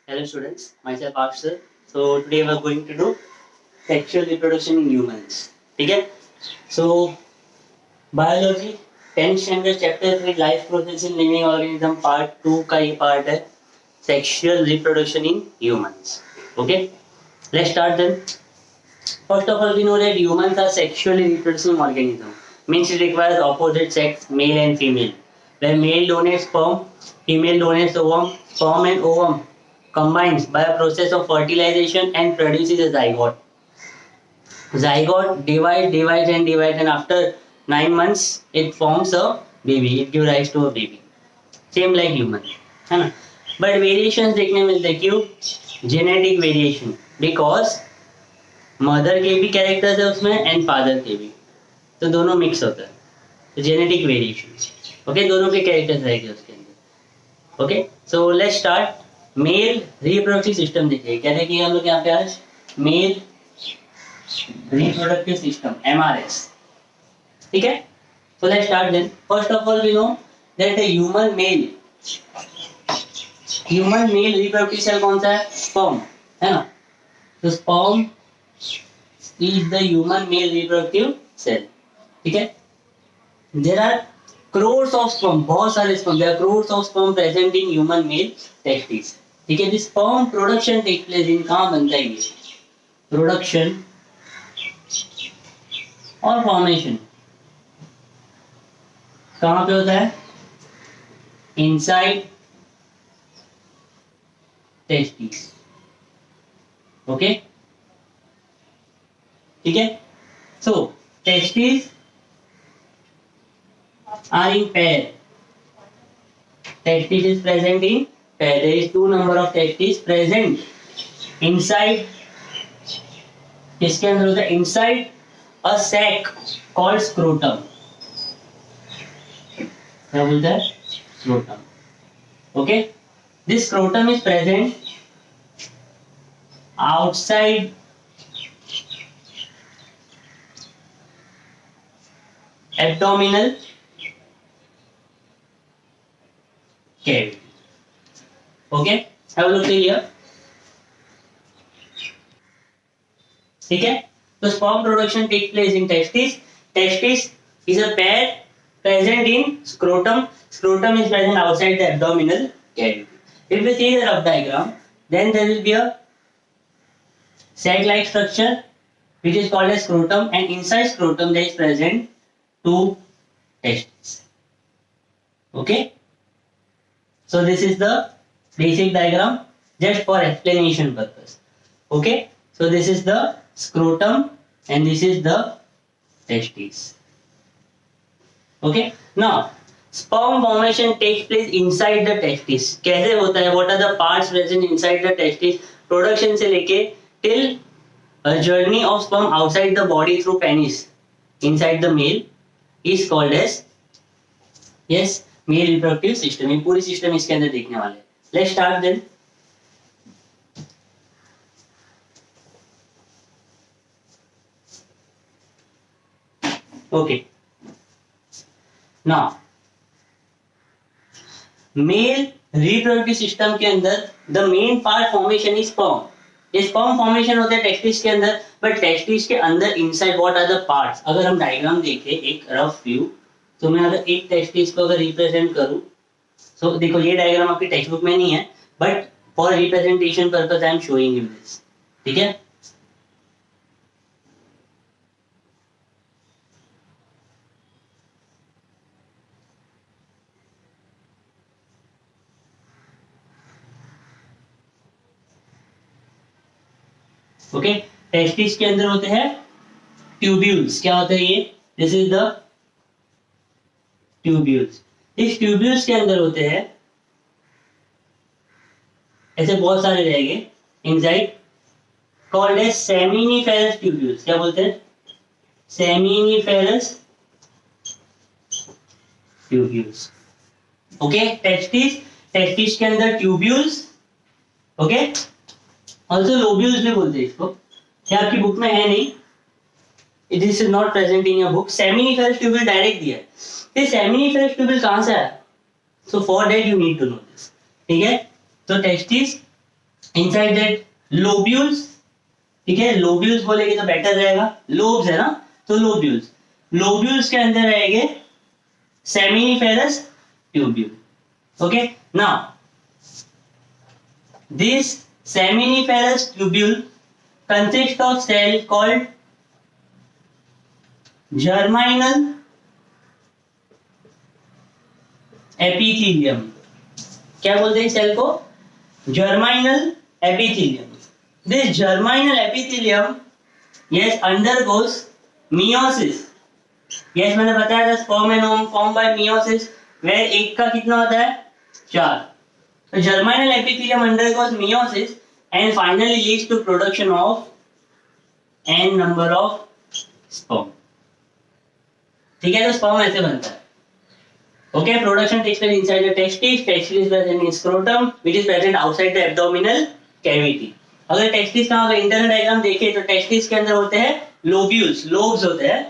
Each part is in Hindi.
Hello students, myself Akshar. So today we are going to do sexual reproduction in humans. ठीक है? So biology 10th standard chapter 3 life process in living organism part 2 का ये part है sexual reproduction in humans. Okay? Let's start then. First of all, we know that humans are sexually reproducing organism. Means it requires opposite sex, male and female. Where male donates sperm, female donates ovum, sperm and ovum combines by a process of fertilization and produces a zygote. Zygote divides and after 9 months it forms a baby. It gives rise to a baby. Same like human, है ना? But variations देखने मिलते हैं क्यों? Genetic variation because मदर के भी कैरेक्टर्स है उसमें एंड फादर के भी, तो दोनों मिक्स होता है, तो जेनेटिक वेरिएशन. ओके, दोनों के कैरेक्टर्स रहेंगे उसके अंदर. Okay, so let's start. Mail reproductive system देखिए, क्या देखिए हम लोग यहाँ पे आज मेल रिप्रोडक्टिव सिस्टम एमआरएस. ठीक है, so let's start then. First of all we know that a human male reproductive cell कौन सा है? स्पर्म, है ना? तो sperm is the human male reproductive cell. ठीक है, there are crores of sperm, बहुत सारे sperm, there are crores of sperm present in human male testes. ठीक है, this sperm production take place in, कहाँ बनता है ये प्रोडक्शन और फॉर्मेशन कहाँ पे होता है? Inside testis. ओके, ठीक है. So testis are in pair. testis is present in pair. There is 2 number of testis present inside. किसके अंदर होता है? inside a sac called scrotum. क्या बोलता है? scrotum. Okay, this scrotum is present outside abdominal cavity. Okay, have a look here. ठीक है, तो sperm production take place in testis. Testis is a pair present in scrotum. Scrotum is present outside the abdominal cavity. If we see the rough diagram, then there will be a sac-like structure which is called as scrotum, and inside scrotum there is present 2 testes. Okay, so this is the basic diagram just for explanation purpose. Okay, so this is the scrotum and this is the testes. Okay, now sperm formation takes place inside the testis. कैसे होता है? What are the parts present inside the testis? Production से लेके till a journey of sperm outside the body through penis inside the male is called as male reproductive system. ये पूरी सिस्टम इसके अंदर देखने वाले हैं. Let's start then. Okay, now male reproductive system के अंदर the main part formation is sperm. ये स्पर्म फॉर्मेशन होता है टेस्टिस के अंदर, बट टेस्टिस के अंदर inside what are the parts. अगर हम डायग्राम देखें एक रफ व्यू, तो मैं अगर एक टेस्टिस को अगर रिप्रेजेंट करूं, तो देखो ये डायग्राम आपकी टेक्स्ट बुक में नहीं है, but for representation purpose I am showing you this. ठीक है, ओके. टेस्टिस के अंदर होते हैं ट्यूब्यूल्स. क्या होता है ये? This is the tubules. इस ट्यूब्यूल्स के अंदर होते हैं ऐसे बहुत सारे रहेंगे inside, called as seminiferous tubules. क्या बोलते हैं? Seminiferous tubules. ओके, टेस्टिस के अंदर ट्यूब्यूल्स. ओके, ऑल्सो लोब्यूल्स भी बोलते हैं इसको. ये आपकी बुक में है नहीं, it is not present in your book. Seminiferous tubule direct दिया है. ये सेमिनिफेरस ट्यूब्यूल कहां से आया? So for that you need to know this. ठीक है, तो टेस्टिस इनसाइड दैट लोब्यूल्स, ठीक है, लोब्यूल्स बोलेगे तो बेटर रहेगा, लोब्स है ना, तो लोब्यूल्स, लोब्यूल्स के अंदर रहेंगे seminiferous tubule. Okay, now this seminiferous tubule consists of cell called germinal epithelium. क्या बोलते हैं सेल को? germinal epithelium. This germinal epithelium, yes, undergoes meiosis. yes, मैंने बताया था sperm and ovum formed by meiosis, where एक का कितना होता है? 4. The germinal epithelium undergoes meiosis and finally leads to production of n number of sperm. ठीक है, तो sperm ऐसे बनता है. Okay, production takes place inside the testis. Testis is present in scrotum, which is present outside the abdominal cavity. अगर testis का अगर internal diagram देखें तो testis के अंदर होते हैं lobules, lobes होते हैं,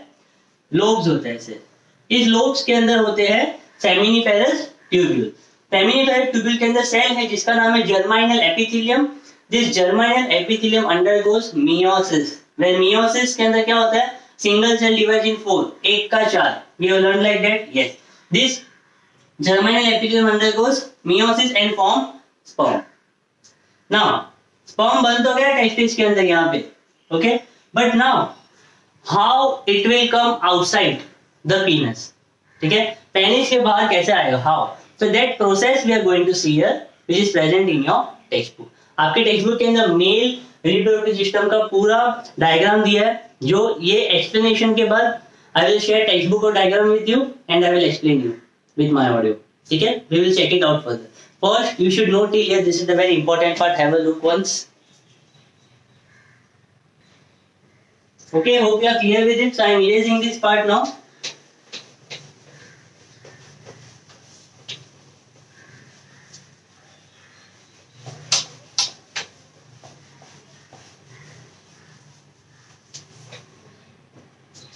lobes होते हैं ऐसे. इस lobes के अंदर होते हैं seminiferous tubule. सेमिनिफेरस ट्यूब्यूल के अंदर सेल है जिसका नाम है germinal epithelium. This germinal epithelium undergoes meiosis. Where meiosis के अंदर क्या होता है? सिंगल सेल डिवाइड इन 4, एक का 4. We have learn like that. Yes, this germinal epithelium undergoes meiosis and form sperm. Now sperm बन तो गया टेस्टिस के अंदर यहाँ पे. Okay, but now how it will come outside the penis. ठीक है, पेनिस के बाहर कैसे आएगा? How? So that process we are going to see here, which is present in your textbook. आपके टेक्स्ट के अंदर मेल रिप्रोडक्टिव सिस्टम का पूरा डायग्राम दिया है, जो ये एक्सप्लेनेशन के बाद I will share textbook और diagram with you and I will explain you with my audio. ठीक है, we will check it out further. First you should note here, this is the very important part. Have a look once. Okay, hope you are clear with it. So I am erasing this part now.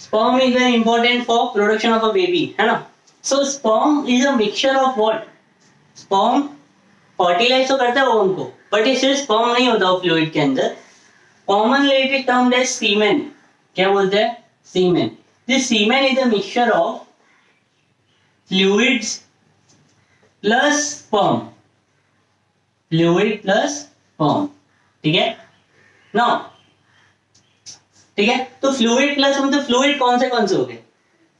Sperm is very important for production of a baby, है ना? So sperm is a mixture of what? Sperm fertilize तो करता है ovum को, but ये सिर्फ sperm नहीं होता वो fluid के अंदर. Commonly it is termed as semen. क्या बोलते हैं? Semen. This semen is a mixture of fluids plus sperm. Fluid plus sperm. ठीक है? Now ठीक है, तो फ्लूइड प्लस मतलब फ्लूइड कौन से हो गए?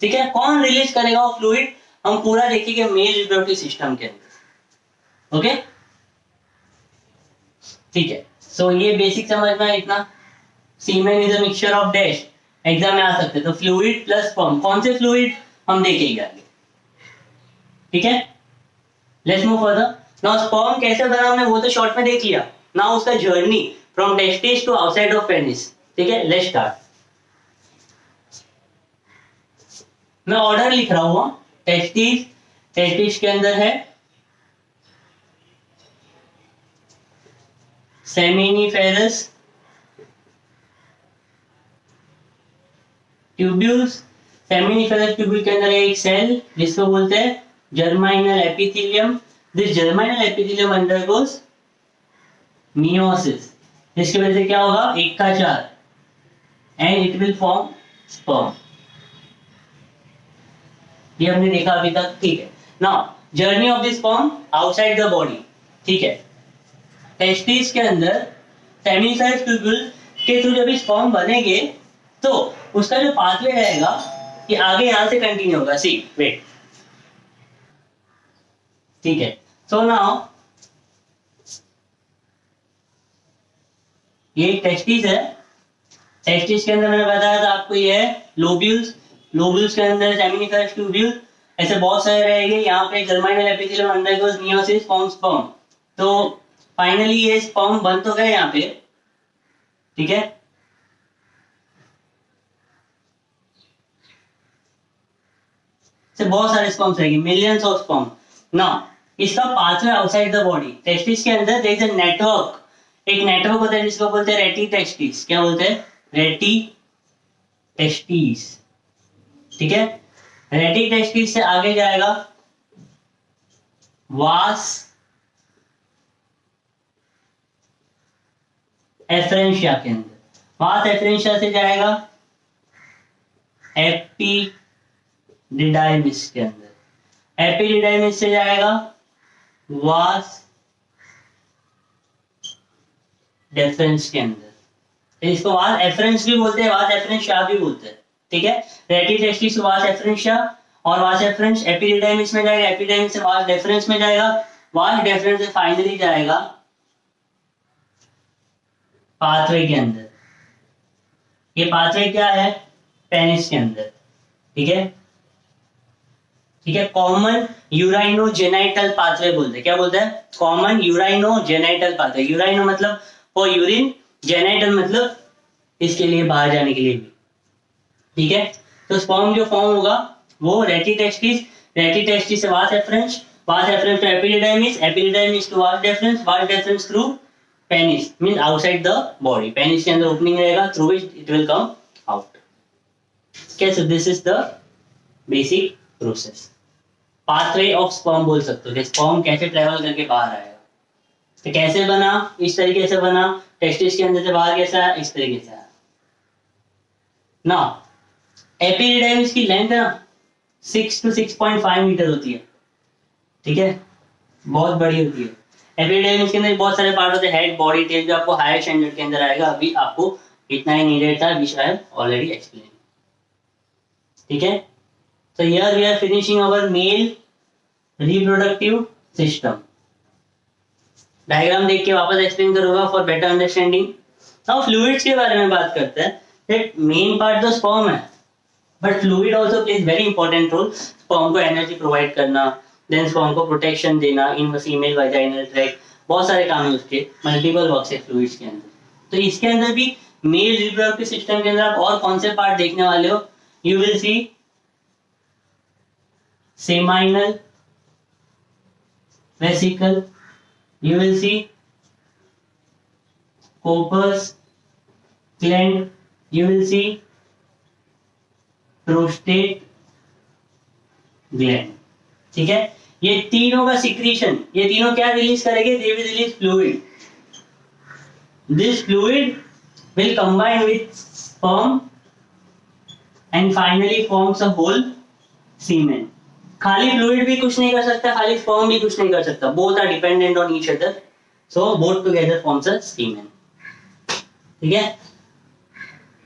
ठीक है, कौन रिलीज करेगा वो फ्लूइड? हम पूरा देखेंगे मेल रिप्रोडक्टिव सिस्टम के अंदर. ओके, ठीक है. सो ये बेसिक समझना है इतना. Semen is a mixture of dash. Exam में आ सकते, तो फ्लूइड प्लस स्पर्म. कौन से फ्लूइड हम देखेंगे आगे. ठीक है, let's move further. Now sperm कैसे बना हमने वो तो शॉर्ट में देख लिया. नाउ उसका journey from testis to outside of penis. ठीक है, लेट्स स्टार्ट. मैं ऑर्डर लिख रहा हूं. टेस्टिस, टेस्टिस के अंदर है सेमिनिफेरस ट्यूब्यूल्स. सेमिनिफेरस ट्यूब्यूल के अंदर एक सेल जिसको बोलते हैं germinal epithelium. This germinal epithelium undergoes meiosis. जिसकी वजह से क्या होगा? एक का 4 and it will form sperm. ये हमने देखा अभी तक. ठीक है, now journey of this sperm outside the body. ठीक है, टेस्टिस के अंदर सेमिनिफेरस ट्यूब्यूल के थ्रू जब स्पर्म बनेंगे तो उसका जो पाथवे रहेगा ये आगे यहां से कंटिन्यू होगा. सी वेट. ठीक है, सो नाउ ये टेस्टिस है. टेस्टिस के अंदर मैंने बताया था आपको ये है लोब्यूल्स. लोब्यूल्स के अंदर सेमिनिफेरस ट्यूब्यूल ऐसे बहुत सारे रहेंगे. यहाँ पे germinal epithelium undergoes meiosis forms sperm. तो फाइनली ये स्पर्म बन तो गए यहाँ पे. ठीक है, से बहुत सारे स्पर्म्स रहेंगे, मिलियंस ऑफ स्पर्म. नाउ इसका pathway outside the body. Testis के अंदर देयर इज अ नेटवर्क. एक नेटवर्क होता है जिसको बोलते हैं रेटी टेस्टिस. क्या बोलते हैं? रेटी टेस्टिस. ठीक है, रेटी टेस्टिस से आगे जाएगा वास एफरेंशिया के अंदर, वहां से एफरेंशिया से जाएगा एपिडिडाइमिस के अंदर, एपिडिडाइमिस से जाएगा वास डेफरेंस के अंदर, इसको वास एफरेंस भी बोलते हैं, वास एफरेंशिया भी बोलते हैं, ठीक है। रेटिटेस्टिस से वास एफरेंशिया और वास एफरेंस एपिडिडाइमिस में जाएगा, एपिडिडाइमिस से वास डेफरेंस में जाएगा, वास डेफरेंस से फाइनली जाएगा पाथवे के अंदर। ये पाथवे क्या है, पेनिस के अंदर, ठीक है, ठीक है। कॉमन यूराइनोजेनाइटल पाथवे बोलते हैं, क्या बोलते हैं, कॉमन यूराइनोजेनाइटल पाथवे। यूराइनो मतलब फॉर यूरिन, जेनाइटल मतलब इसके लिए बाहर जाने के लिए भी, ठीक है। तो स्पर्म जो फॉर्म होगा वो रेटिटेस्टिस, रेटिटेस्टिस से vas efferens, vas efferens to epididymis, epididymis to vas deferens through penis, means outside the body, penis के अंदर ओपनिंग रहेगा through which it will come out. कैसे, this is the basic process, pathway of sperm बोल सकते हो, स्पर्म कैसे ट्रेवल करके बाहर आएगा। तो कैसे बना, इस तरीके से बना, टेस्टिस के अंदर से बाहर कैसा है, इस तरीके से आया ना। एपिडिडाइमिस की लेंथ है ना 6 to 6.5 मीटर होती है, ठीक है, बहुत बड़ी होती है। एपिडिडाइमिस के अंदर बहुत सारे पार्ट होते हैं, हेड, बॉडी, टेल, जो आपको हायर स्टैंडर्ड के अंदर आएगा, अभी आपको इतना ही नीडेड था, विच आई हैव ऑलरेडी एक्सप्लेन, ठीक है। So here we are finishing our male reproductive system. Diagram देख के वापस एक्सप्लेन करूंगा for better understanding. Now fluids के बारे में बात करते हैं। दैट मेन पार्ट तो स्पर्म है, but fluid also plays very important role. Sperm को एनर्जी प्रोवाइड करना, देन स्पर्म को प्रोटेक्शन देना इन फीमेल वाजाइनल ट्रैक्ट, बहुत सारे काम है उसके, मल्टीपल वर्क्स है फ्लूइड्स के अंदर। तो इसके अंदर भी मेल रिप्रोडक्टिव सिस्टम के अंदर आप और कौन से पार्ट देखने वाले हो, you will see seminal vesicle, you will see corpus, gland, you will see prostate gland, ठीक है। ये तीनों का सिक्रीशन, ये तीनों क्या रिलीज करेंगे, they will release fluid, this fluid will combine with sperm and finally forms a whole semen। खाली फ्लूइड भी कुछ नहीं कर सकता, खाली स्पर्म भी कुछ नहीं कर सकता, both are dependent on each other, so both together forms a semen, ठीक है।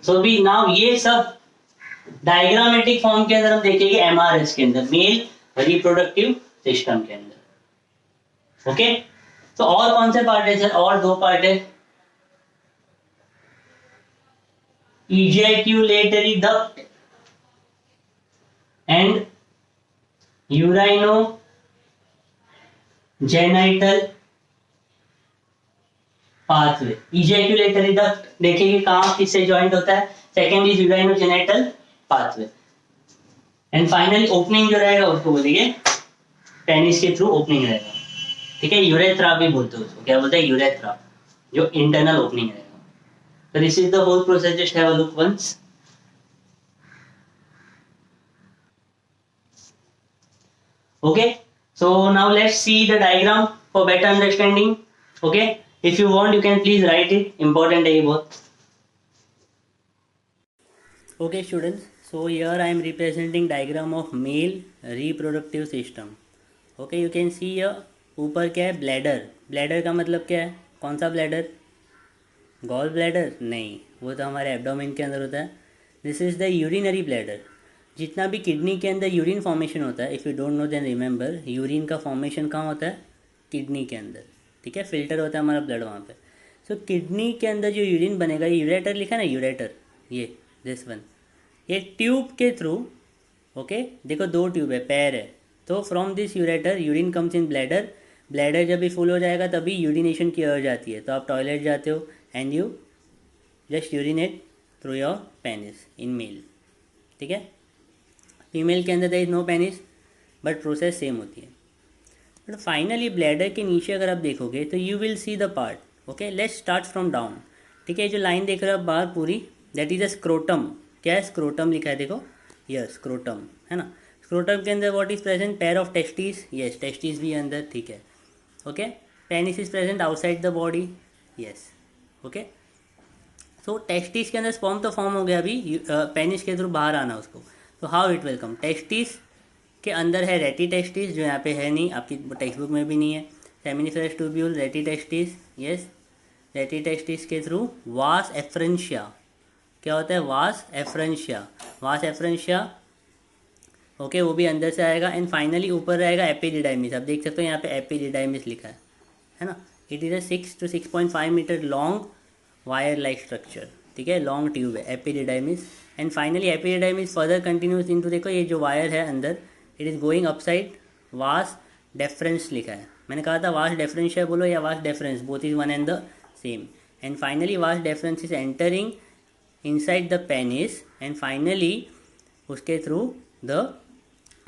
सो भी नाउ ये सब डायग्रामेटिक फॉर्म के अंदर हम देखेंगे एमआरएस के अंदर, मेल रिप्रोडक्टिव सिस्टम के अंदर, ओके। तो और कौन से पार्ट है सर, और दो पार्ट है, ejaculatory duct and urinogenital pathway। ejaculatory duct देखेंगे कहाँ किससे ज्वाइंट होता है, second is urinogenital pathway and finally opening जो रहेगा उसको बोलेंगे पेनिस के थ्रू ओपनिंग रहेगा, ठीक है। यूरेथ्रा भी बोलते हैं उसको, क्या बोलते हैं, यूरेथ्रा, जो इंटरनल ओपनिंग रहेगा। So this is the whole process, just have a look once. Okay, so now let's see the diagram for better understanding. Okay, if you want you can please write it, important है ये बहुत। Okay students, so here I am representing diagram of male reproductive system. Okay, you can see here ऊपर क्या है, ब्लैडर, ब्लैडर का मतलब क्या है, कौन सा ब्लैडर, गॉल ब्लैडर नहीं, वो तो हमारे एब्डोमेन के अंदर होता है। This is the urinary bladder. जितना भी किडनी के अंदर यूरिन फॉर्मेशन होता है, if you don't know then remember, urine का फॉर्मेशन कहाँ होता है, किडनी के अंदर, ठीक है, फिल्टर होता है हमारा ब्लड वहाँ पे। सो किडनी के अंदर जो यूरिन बनेगा, यूरेटर लिखा ना, यूरेटर, ये दिस वन, ये ट्यूब के थ्रू, ओके, देखो दो ट्यूब है, पैर है, तो from this ureter urine comes in bladder, bladder जब भी फुल हो जाएगा तभी यूरिनेशन की अर्ज आती है, तो आप टॉयलेट जाते हो and you just urinate through your penis in male, ठीक है। फीमेल के अंदर there is no penis, but process same होती है। बट फाइनली ब्लैडर के नीचे अगर आप देखोगे तो you will see the part, okay, let's start from down, ठीक है। जो लाइन देख रहे हो आप बाहर पूरी, दैट इज अ स्क्रोटम, क्या है, स्क्रोटम लिखा है, देखो, यस स्क्रोटम है ना। स्क्रोटम के अंदर what is present, pair of testis, yes testis भी है अंदर, ठीक है, okay. Penis is present outside the body, yes, okay. So testis के अंदर स्पर्म तो फॉर्म हो गया, अभी पेनिस के थ्रू बाहर आना उसको। तो how it will come, testis के अंदर है रेटी टेस्टिस, जो यहाँ पे है नहीं, आपकी टेक्स्ट बुक में भी नहीं है। सेमिनिफेरस ट्यूब्यूल, रेटी टेस्टिस, यस। रेटी टेस्टिस के थ्रू वास एफ्रेंशिया, क्या होता है वास एफ्रेंशिया, वास एफ्रेंशिया, ओके, वो भी अंदर से आएगा। एंड फाइनली ऊपर रहेगा एपिडिडाइमिस, आप देख सकते हो यहाँ पे एपिडिडाइमिस लिखा है ना। It is a 6 to 6.5 metre long wire like structure, ठीक है, लॉन्ग ट्यूब है epididymis. And finally epididymis further continues into, देखो ये जो वायर है अंदर, it is going upside, vas deferens लिखा है, मैंने कहा था वास डेफरेंशिया बोलो या vas deferens, both is one and the same. And finally vas deferens is entering inside the penis, and finally उसके through the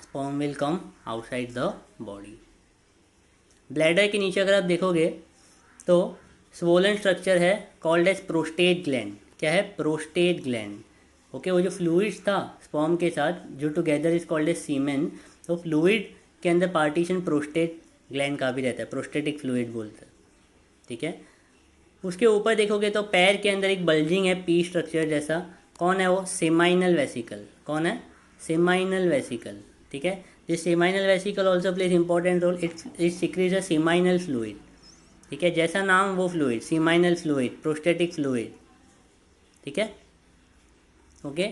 sperm will come outside the body. Bladder के नीचे अगर आप देखोगे तो स्वोलन स्ट्रक्चर है कॉल्ड एज प्रोस्टेट ग्लैंड, क्या है प्रोस्टेट ग्लैंड, ओके। वो जो फ्लूइड था स्पर्म के साथ जो टुगेदर इज कॉल्ड एज सीमेन, तो फ्लूइड के अंदर पार्टीशन प्रोस्टेट ग्लैंड का भी रहता है, प्रोस्टेटिक फ्लूइड बोलते हैं, ठीक है। उसके ऊपर देखोगे तो पैर के अंदर एक बल्जिंग है पी स्ट्रक्चर जैसा, कौन है वो, सेमाइनल वेसिकल, कौन है सेमाइनल वेसिकल, ठीक है। This seminal vesicle also plays important role, it secretes a seminal fluid, ठीक है, जैसा नाम वो fluid, seminal fluid, prostatic fluid, ठीक है, ओके।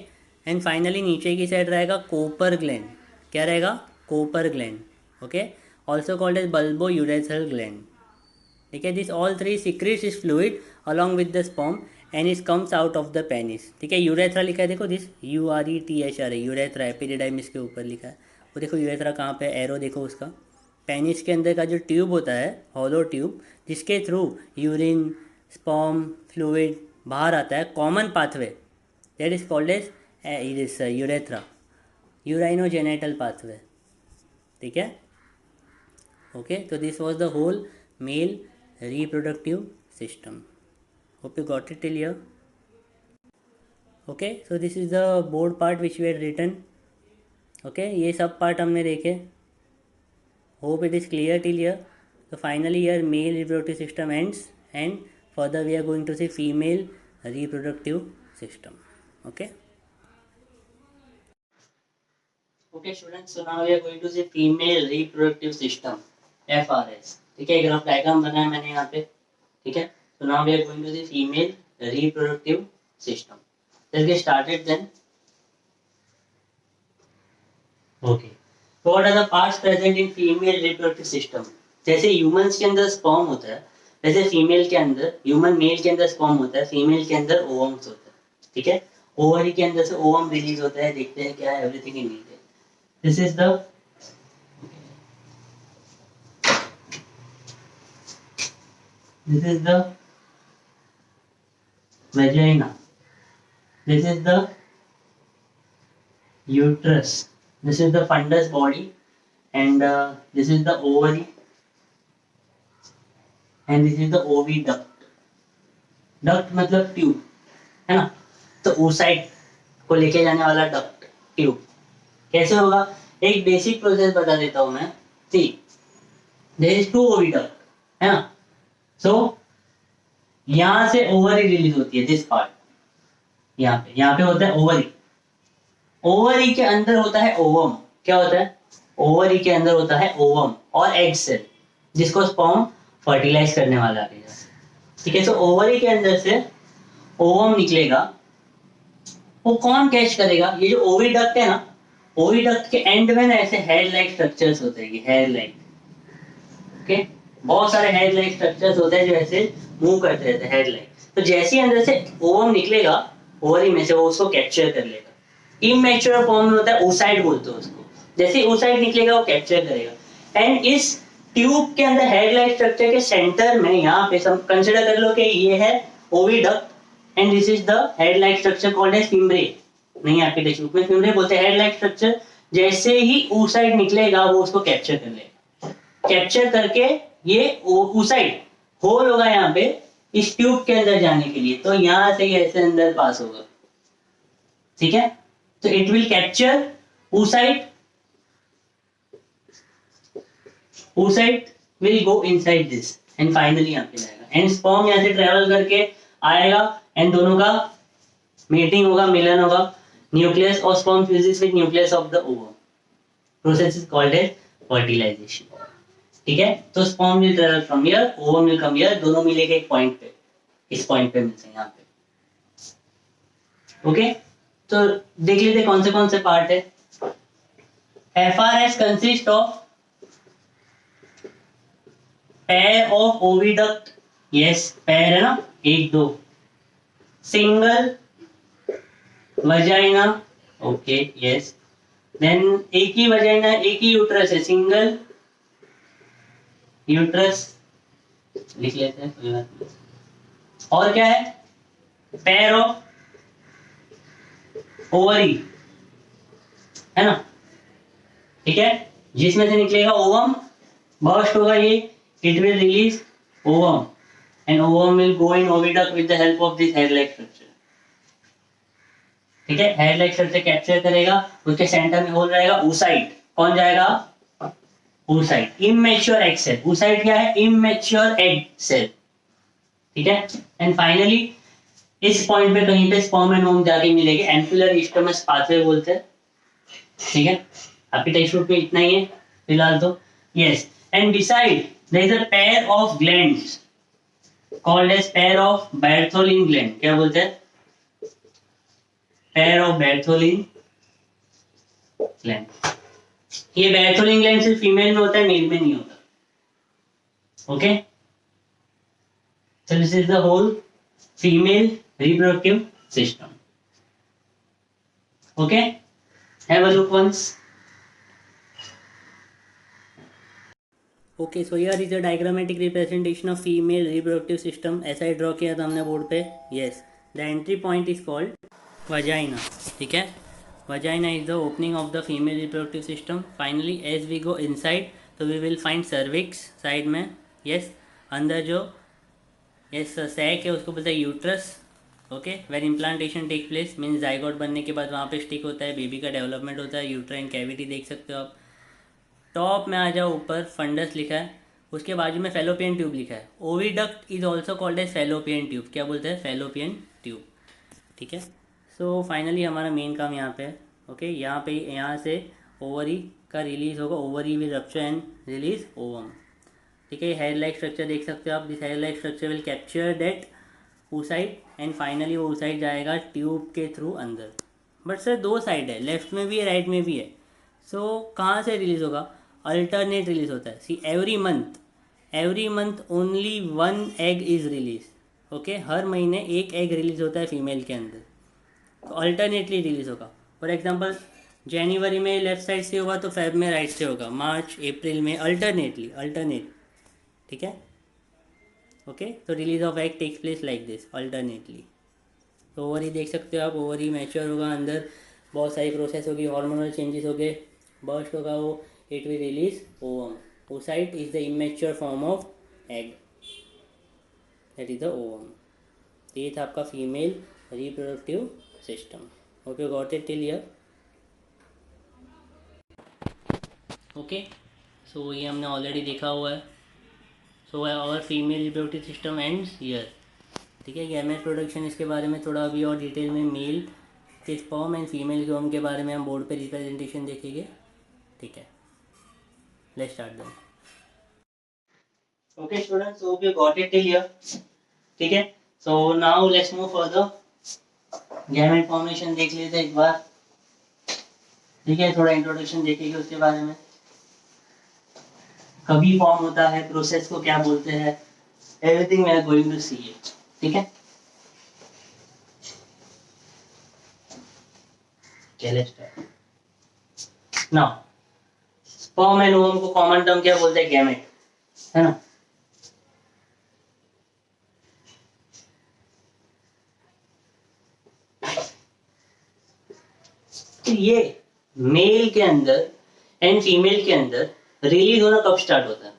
एंड फाइनली नीचे की साइड रहेगा कोपर ग्लैंड, क्या रहेगा Cowper gland, okay, also called as bulbo urethral gland, ठीक है। This all three secretes is fluid along with the sperm and is comes out of the penis, ठीक है। यूरेथ्रा लिखा है, देखो दिस URETHRA, यूरेथ्रा, एपिडिडाइमिस के ऊपर लिखा है, वो देखो यूरेथ्रा कहाँ पे, एरो देखो उसका। पेनिस के अंदर का जो ट्यूब होता है, हॉलो ट्यूब, जिसके थ्रू यूरिन स्पर्म फ्लूइड बाहर आता है, common pathway, that is called as this urethra, urinogenital pathway, ठीक है, ओके। तो this was the whole male reproductive system. Hope you got it till here. Okay, so this is the board part which we had written. Okay, ये सब part हमने देखे. Hope it is clear till here. So finally here male reproductive system ends and further we are going to see female reproductive system. Okay. Okay students, so now we are going to see female reproductive system, FRS. ठीक है, ग्राफ डायग्राम बनाया मैंने यहाँ पे, ठीक है। So now we are going to see female reproductive system. Let's get started then. Okay. So what are the parts present in female reproductive system? जैसे ह्यूमंस के अंदर स्पर्म होता है, वैसे फीमेल के अंदर, ह्यूमन मेल के अंदर स्पर्म होता है, फीमेल के अंदर ओवम्स होता है, ठीक है। ओवरी के अंदर से ओवम रिलीज होता है, देखते हैं क्या है, everything in detail. This is the vagina. This is the uterus. This is the fundus body, and this is the ovary, and this is the oviduct. Duct मतलब ट्यूब, है ना, तो oocyte को लेके जाने वाला डक्ट, ट्यूब. कैसे होगा, एक बेसिक प्रोसेस बता देता हूं मैं. सी, देयर इज टू ओविडक्ट, है ना. सो यहां से ओवरी रिलीज होती है, दिस पार्ट, यहाँ पे होता है ओवरी. ओवरी के अंदर होता है ओवम. क्या होता है, ओवरी के अंदर होता है ओवम और एग सेल, जिसको स्पर्म फर्टिलाइज करने वाला है. ठीक है, तो ओवरी के अंदर से ओवम निकलेगा. वो कौन कैच करेगा, ये जो ओविडक्ट है ना, ओविडक्ट के एंड में ना ऐसे हेयर लाइक स्ट्रक्चर्स होते हैं, हेयर लाइक, ओके, बहुत सारे हेयर लाइक स्ट्रक्चर्स होते हैं जो ऐसे मूव करते रहते हैं, हेयर लाइक. तो जैसे ही अंदर से ओवम निकलेगा ओवरी में से, वो उसको कैप्चर कर लेगा. इमैच्योर फॉर्म में होता है oocyte बोलते हैं उसको. जैसे ही oocyte निकलेगा वो कैप्चर करेगा. एंड इस ट्यूब के अंदर हेयर लाइक स्ट्रक्चर के सेंटर में, यहाँ पे सब कंसिडर कर लो कि ये है oviduct and this is the hair like structure called as fimbriae. नहीं, आपके टेक्स्ट बुक में फिम्ब्रे बोलते हैं हेयर लाइक स्ट्रक्चर. जैसे ही oocyte निकलेगा वो उसको कैप्चर कर लेगा. कैप्चर करके ये oocyte होल होगा यहाँ पे इस ट्यूब के अंदर जाने के लिए, तो यहाँ से ये ऐसे अंदर पास होगा. ठीक है, तो it will capture oocyte will go inside this and finally यहाँ पे जाएगा. एंड स्पर्म यहाँ से ट्रेवल करके आएगा एंड दोनों का मीटिंग होगा, मिलन होगा, न्यूक्लियस और sperm fuses with nucleus of the ovum, process is called as fertilization. ठीक है, तो sperm will travel from here, ovum will come here, दोनों मिलेंगे एक पॉइंट पे, इस पॉइंट पे मिलते हैं यहाँ पे। ओके, तो देख लेते कौन से पार्ट है। FRS consist of pair of oviduct, yes pair है ना, एक दो, single vagina, okay yes, then एक ही वजाइना एक ही यूट्रस है, सिंगल यूट्रस लिख लेते हैं, कोई बात नहीं। और क्या है, पेयर ऑफ ओवरी है ना, ठीक है, जिसमें से निकलेगा ओवम, बर्स्ट होगा ये, it will release ovum and ovum will go in oviduct with the help of this hair like structure. ठीक है, हेयर लाइक स्ट्रक्चर कैप्चर करेगा, उसके सेंटर में होल रहेगा, oocyte, कौन जाएगा, oocyte, immature egg cell, oocyte क्या है, इमेच्योर एग सेल। ठीक है, एंड फाइनली इस पॉइंट पे कहीं पे स्पर्म एंड ओवम जाके मिलेंगे, एम्पुलर इस्टमस पाथवे बोलते हैं। ठीक है, आपकी टेक्स्ट बुक में इतना ही है फिलहाल तो, yes, and beside there is a pair of glands called as pair of Bartholin gland, क्या बोलते हैं, पेयर ऑफ बैर्थोलिन ग्लैंड। ये बैर्थोलिन ग्लैंड सिर्फ फीमेल में होता है, मेल में नहीं होता। Okay, so this is the whole female reproductive system. Okay, have a look once. Okay, so here is a diagrammatic representation of female reproductive system. ऐसा ही ड्रॉ किया था हमने बोर्ड पे, yes. The entry point is called vagina. ठीक है, vagina is the opening of the female reproductive system. Finally as we go inside, so we will find cervix side में, yes, अंदर जो यस सैक है उसको बोलते हैं uterus. Okay, when implantation take place means zygote बनने के बाद वहाँ पे स्टिक होता है, बेबी का डेवलपमेंट होता है, यूट्राइन कैविटी देख सकते हो आप। टॉप में आ जाओ, ऊपर फंडस लिखा है, उसके बाजू में फेलोपियन ट्यूब लिखा है। Oviduct is also called as fallopian tube, क्या बोलते हैं, फेलोपियन ट्यूब। ठीक है, सो फाइनली हमारा मेन काम यहाँ पे है। ओके, यहाँ से ओवरी का रिलीज होगा, ovary will rupture and release ovum. ठीक है, हेयर लाइक स्ट्रक्चर देख सकते हो आप, this hair like structure will capture that oocyte and finally वो oocyte जाएगा ट्यूब के थ्रू अंदर। बट सर दो साइड है, लेफ्ट में भी है राइट में भी है, सो कहाँ से रिलीज होगा, अल्टरनेट रिलीज होता है। See every month only 1 egg is release. Okay, हर महीने एक एग रिलीज होता है फीमेल के अंदर, तो अल्टरनेटली रिलीज होगा। फॉर एग्जाम्पल जनवरी में लेफ्ट साइड से होगा तो फेब में राइट से होगा, मार्च अप्रैल में अल्टरनेट। ठीक है, ओके, तो release of egg takes place like this alternately. तो ओवरी देख सकते हो आप, ओवरी मैच्योर होगा, अंदर बहुत सारी प्रोसेस होगी, हार्मोनल चेंजेस हो गए, बर्स्ट होगा वो, it will release ovum. oocyte is the immature form of egg, that is the ovum. तो ये था आपका female reproductive system. Hope you got it till here. Okay, so ये हमने ऑलरेडी देखा हुआ है। So our female reproductive system ends here. ठीक है, गैमेट प्रोडक्शन इसके बारे में थोड़ा अभी और डिटेल में, मेल के स्पर्म एंड फीमेल के ओवम के बारे में हम बोर्ड पे रिप्रेजेंटेशन देखेंगे। ठीक है, let's start then. Okay students, hope you got it till here. ठीक है, so now let's move further. Gamete formation देख लेते हैं एक बार। ठीक है, थोड़ा इंट्रोडक्शन देखेंगे उसके बारे में, कभी फॉर्म होता है, प्रोसेस को क्या बोलते हैं, everything we are going to see it. ठीक है, चलिए start. Now sperm and ovum को कॉमन टर्म क्या बोलते हैं, गैमेट, है ना। तो ये मेल के अंदर एंड फीमेल के अंदर रिलीज होना कब स्टार्ट होता है,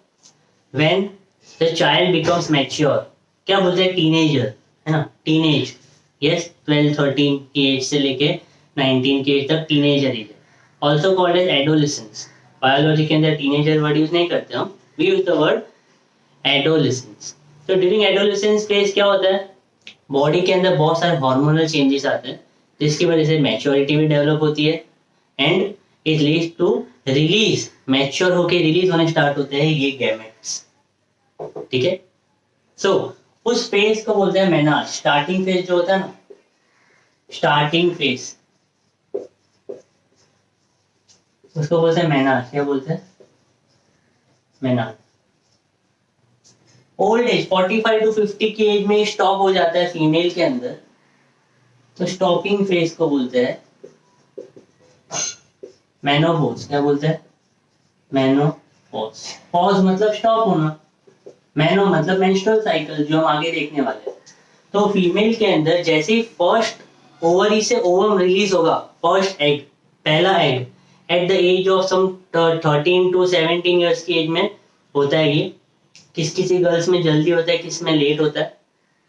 when the child becomes mature, क्या बोलते हैं, टीनेजर, है ना, टीनेज, यस, 12-13 की एज से लेके 19 की एज तक टीनेजर एज है, also called as adolescence. Biology के अंदर टीनेजर वर्ड यूज नहीं करते हम, we use the word adolescence. तो ड्यूरिंग एडोलेसेंस फेज क्या होता है, बॉडी के अंदर बहुत सारे हार्मोनल चेंजेस आते हैं जिसकी वजह से मैच्योरिटी भी डेवलप होती है and it leads to release, mature होके रिलीज होने स्टार्ट होते हैं ये गैमेट्स, ठीक है। सो उस फेज को बोलते हैं मेनार्ज। स्टार्टिंग फेज जो होता है ना, स्टार्टिंग फेज उसको बोलते हैं मेनार्ज। क्या बोलते हैं? मेनार्ज। ओल्ड एज 45 टू 50 की एज में स्टॉप हो जाता है फीमेल के अंदर, तो स्टॉपिंग फेज को बोलते हैं मेनोपॉज। क्या बोलते हैं? मेनोपॉज। पॉज मतलब स्टॉप होना, मेनो मतलब मेंस्ट्रुअल साइकिल, जो हम आगे देखने वाले हैं। तो फीमेल के अंदर जैसे ही फर्स्ट ओवरी से ओवम रिलीज होगा, फर्स्ट एग, पहला egg, at the age of some 13 to 17 years की एज में होता है ये। किसी गर्ल्स में जल्दी होता है, किस में लेट होता है।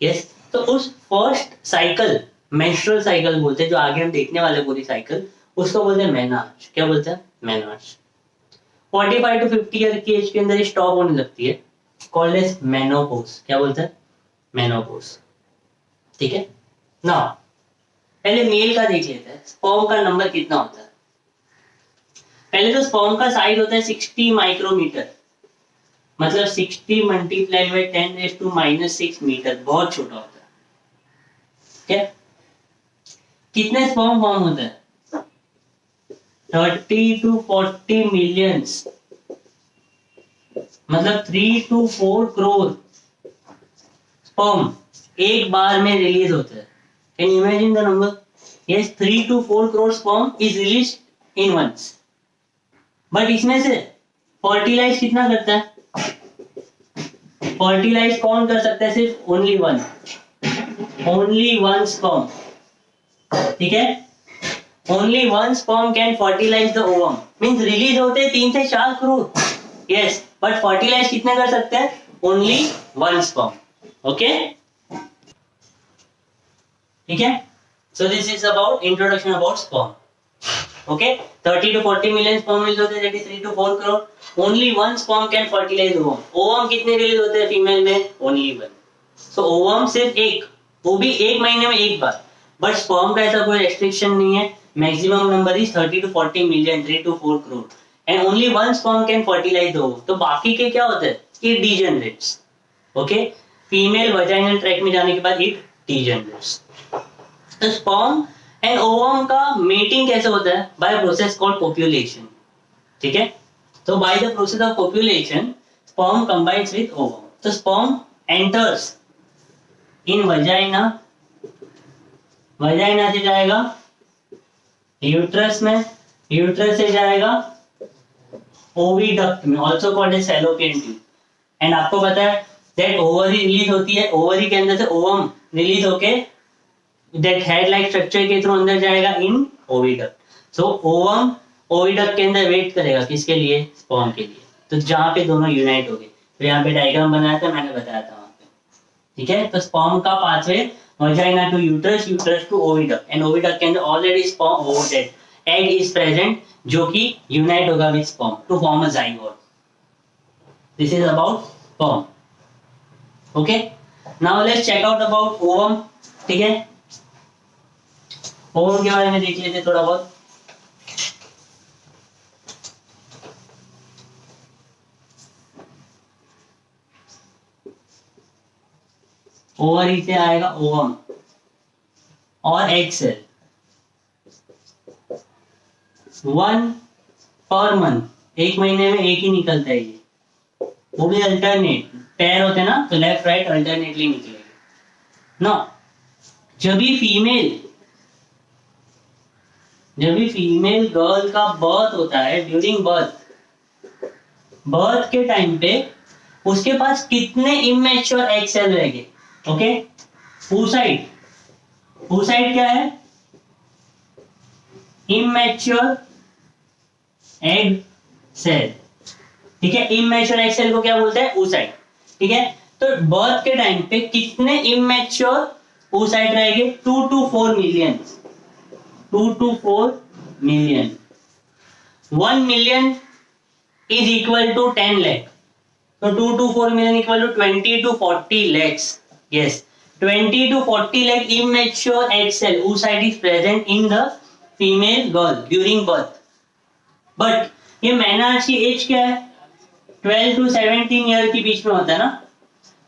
यस, तो उस फर्स्ट साइकिल, मेंस्ट्रुअल साइकिल बोलते हैं, जो आगे हम देखने वाले पूरी साइकिल, उसको बोलते हैं मेनार्ज। क्या बोलते हैं? मेनार्ज। 45 टू 50 ईयर की एज के अंदर स्टॉप होने लगती है, कॉल्ड एज मेनोपॉज। क्या बोलते हैं? मेनोपॉज, ठीक है ना। पहले मेल का देख लेते हैं, स्पर्म का नंबर कितना होता है। पहले तो स्पर्म का साइज होता है 60 माइक्रोमीटर, मतलब 60 मल्टीप्लाई बाई 10⁻⁻6 मीटर, बहुत छोटा होता है। क्या कितने स्पर्म फॉर्म होते हैं? 30 टू 40 मिलियंस, मतलब 3 टू 4 करोड़ स्पर्म एक बार में रिलीज होते हैं। Can you imagine the number? Yes, 3 to 4 crore sperm is release in once. But इसमें से फर्टिलाइज कितना करता है? फर्टिलाइज कौन कर सकता है? सिर्फ ओनली वन स्पर्म, ठीक है। Only one sperm can fertilize the ovum, means release होते हैं 3 से 4 करोड़, यस, बट फर्टिलाइज कितने कर सकते हैं? ओनली वन स्पर्म, ओके, ठीक है। So this is about introduction about sperm, okay. 30 to 40 million sperm release होते हैं, that is 3 to 4 crore. Only one sperm can fertilize ovum. Ovum कितने रिलीज होते हैं फीमेल में? Only one. सो ओवम सिर्फ एक, वो भी एक महीने में एक बार, बट स्पर्म का ऐसा कोई रेस्ट्रिक्शन नहीं है। Maximum number is 30 to 40 million, 3 to 4 crore, and only one sperm can fertilize the ovum. तो बाकी के क्या होते हैं? It degenerates, okay. Female vaginal track में जाने के बाद इट डीजनरेट्स। तो स्पर्म एंड ओवम का मेटिंग कैसे होता है? बाय प्रोसेस कॉल्ड कोप्यूलेशन, ठीक है। तो by the process of copulation sperm combines with ovum. तो sperm enters in vagina, vagina से जाएगा यूट्रस में, यूट्रस से जाएगा ओविडक्ट में, also called as fallopian tube. And आपको पता है दैट ओवरी रिलीज होती है, ओवरी के अंदर से ओवम रिलीज होके दैट हेड लाइक स्ट्रक्चर के थ्रू अंदर जाएगा इन ओविडक्ट। सो ओवम ओविडक्ट के अंदर वेट करेगा, किसके लिए? स्पर्म के लिए। तो जहां पे दोनों यूनाइट हो गए, तो यहाँ पे डायग्राम बनाया था, मैंने बताया था वहां पे, ठीक है। तो स्पर्म का pathway vagina to uterus, uterus to oviduct, and oviduct के अंदर already sperm ovulated egg is present, जो कि यूनाइट होगा with sperm to form a zygote. This is about sperm, okay. Now let's check out about ovum, ठीक है। ओवम के बारे में देख लेते थोड़ा बहुत। ओवरी से आएगा ओवम और एग सेल, 1 पर मंथ, एक महीने में एक ही निकलता है ये, वो भी अल्टरनेट, पैर होते हैं ना, तो लेफ्ट राइट अल्टरनेटली निकलेगा ना। जब भी फीमेल गर्ल का बर्थ होता है, ड्यूरिंग बर्थ के टाइम पे उसके पास कितने इमेच्योर एग सेल रहेंगे? ओके, oocyte क्या है? इमेच्योर एग सेल, ठीक है। इमेच्योर एग सेल को क्या बोलते हैं? oocyte, ठीक है। तो बर्थ के टाइम पे कितने इमेच्योर oocyte रहेंगे? 2 to 4 million, 2 to 4 million. 1 million is equal to 10 lakh, so 2 to 4 million equal to 20 to 40 lakhs, yes, 20 to 40 like immature egg cell oocyte is present in the female girl during birth. But ये मेनार्ड की एज क्या है? 12 to 17 ईयर के बीच में होता है ना.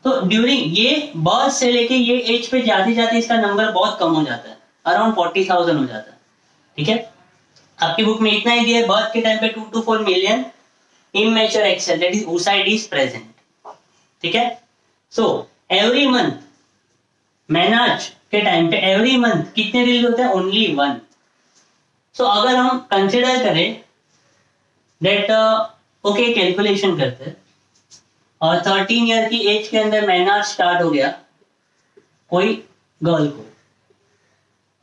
तो ड्यूरिंग ये बर्थ से लेके ये एज पे जाते जाते इसका नंबर बहुत कम हो जाता है, अराउंड 40,000 हो जाता है. ठीक है, आपकी बुक में इतना ही दिया है. बर्थ के टाइम पे 2 to 4 million immature egg cell that is oocyte is present. ठीक है. सो एवरी मंथ मेनार्ड के टाइम पे एवरी मंथ कितने रिलीज होते हैं? ओनली 1. सो अगर हम कंसिडर करें दैट ओके कैलकुलेशन करते हैं और 13 ईयर की एज के अंदर मेनार्ड स्टार्ट हो गया कोई गर्ल को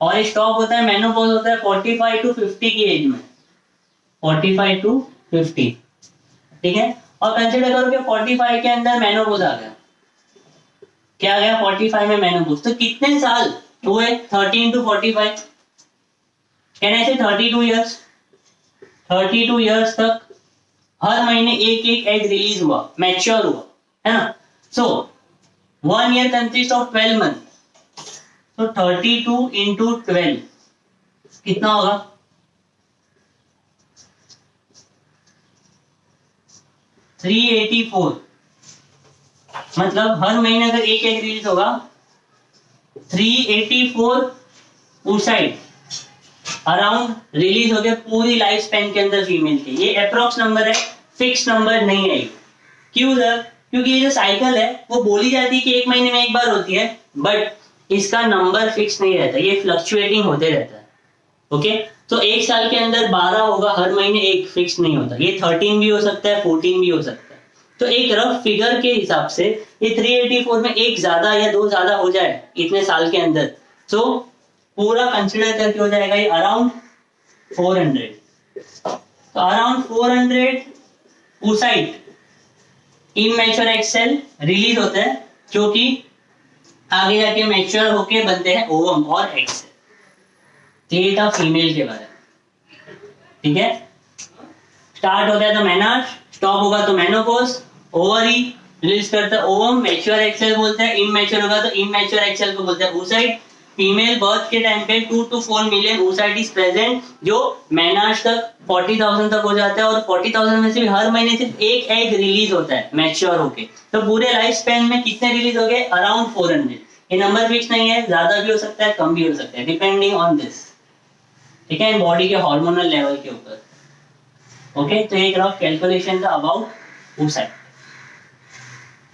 और स्टॉप होता है मेनोपॉज होता है 45 to 50 की एज में, 45 to 50. ठीक है, और कंसिडर करो कि 45 के अंदर मेनोपॉज आ गया. क्या आ गया? 45 में मेनोपॉज. तो कितने साल हुए? 13 to 45. कैन आई से 32 ईयर्स. 32 ईयर्स तक हर महीने एक एक एग रिलीज हुआ, मैच्योर हुआ, है ना. सो 1 ईयर कंसिस्ट ऑफ 12 मंथ. तो 32 into 12 कितना होगा? 384. मतलब हर महीने अगर एक एग रिलीज होगा 384 oocyte अराउंड रिलीज हो गया पूरी लाइफ स्पैन के अंदर फीमेल के. ये अप्रोक्स नंबर है, फिक्स नंबर नहीं है. क्यों सर? क्योंकि ये जो साइकिल है वो बोली जाती है कि एक महीने में एक बार होती है, बट इसका नंबर फिक्स नहीं रहता, ये फ्लक्चुएटिंग होते रहता है. ओके, तो एक साल के अंदर 12 होगा, हर महीने एक फिक्स नहीं होता. ये 13 भी हो सकता है, 14 भी हो सकता है. तो एक रफ फिगर के हिसाब से ये 384 में एक ज्यादा या दो ज्यादा हो जाए इतने साल के अंदर, तो पूरा कंसिडर करके हो जाएगा ये अराउंड 400. तो around 400 oocyte immature egg cell release होते हैं जो कि आगे जाके मैच्योर होके बनते हैं ओवम और एग सेल. ये था फीमेल के बारे में. ठीक है, स्टार्ट होता है तो मेनार्ड, स्टॉप होगा तो मेनोपॉज. ओवरी रिलीज करता है ओवम, मैच्योर एग सेल बोलते हैं. इमैच्योर होगा तो इमैच्योर एग सेल को बोलते हैं oocyte. फीमेल बर्थ के टाइम पे 2 to 4 million oocyte is present जो मेनार्ड तक 40,000 तक हो जाता है और 40,000 में से भी हर महीने सिर्फ एक एग रिलीज होता है मैच्योर होके. तो पूरे लाइफ स्पैन में कितने रिलीज हो गए? अराउंड 400. ये नंबर फिक्स नहीं है, ज्यादा भी हो सकता है, कम भी हो सकता है, डिपेंडिंग ऑन दिस. ठीक है, बॉडी के हार्मोनल लेवल के ऊपर. ओके, तो एक रफ कैलकुलेशन था about oocyte.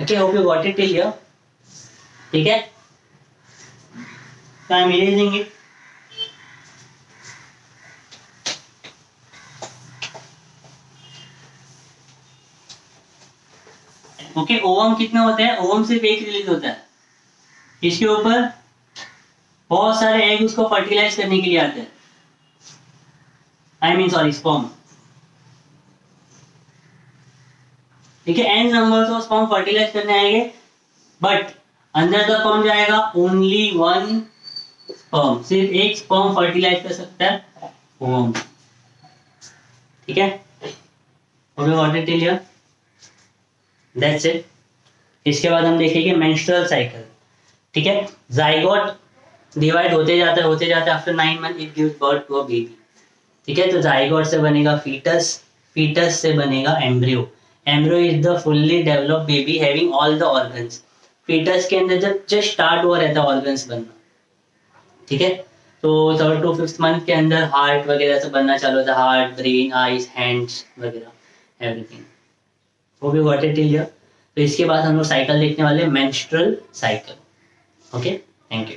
Okay, hope you got it till here. ठीक है, so I am erasing it. Okay, ovum कितने होते हैं? ओवम सिर्फ एक रिलीज होता है. इसके ऊपर बहुत सारे एग उसको फर्टिलाइज करने के लिए आते हैं. I mean sorry, sperm. ठीक है, an number of sperm fertilize करने आएंगे, बट अंदर तक कौन जाएगा? Only 1 sperm. सिर्फ एक स्पर्म फर्टिलाइज कर सकता है ओवम. ठीक है, okay, what it till here. That's it. इसके बाद हम देखेंगे मेंस्ट्रुअल साइकिल. ठीक है, जाइगोट डिवाइड होते जाते after 9 month it gives birth to a baby. ठीक है, तो जाइगोट से बनेगा फीटस, फीटस से बनेगा embryo. Embryo is the fully developed baby having all the organs. Foetus के अंदर जब जस्ट स्टार्ट हुआ रहता है ऑर्गन्स बनना. ठीक है, तो 3rd to 5th मंथ के अंदर हार्ट वगैरह से बनना चालू होता है, हार्ट, ब्रेन, आईज, हैंड्स वगैरह एवरीथिंग. वो भी गॉट इट टिल हियर. तो इसके बाद हम लोग साइकिल देखने वाले menstrual cycle. Okay, thank you.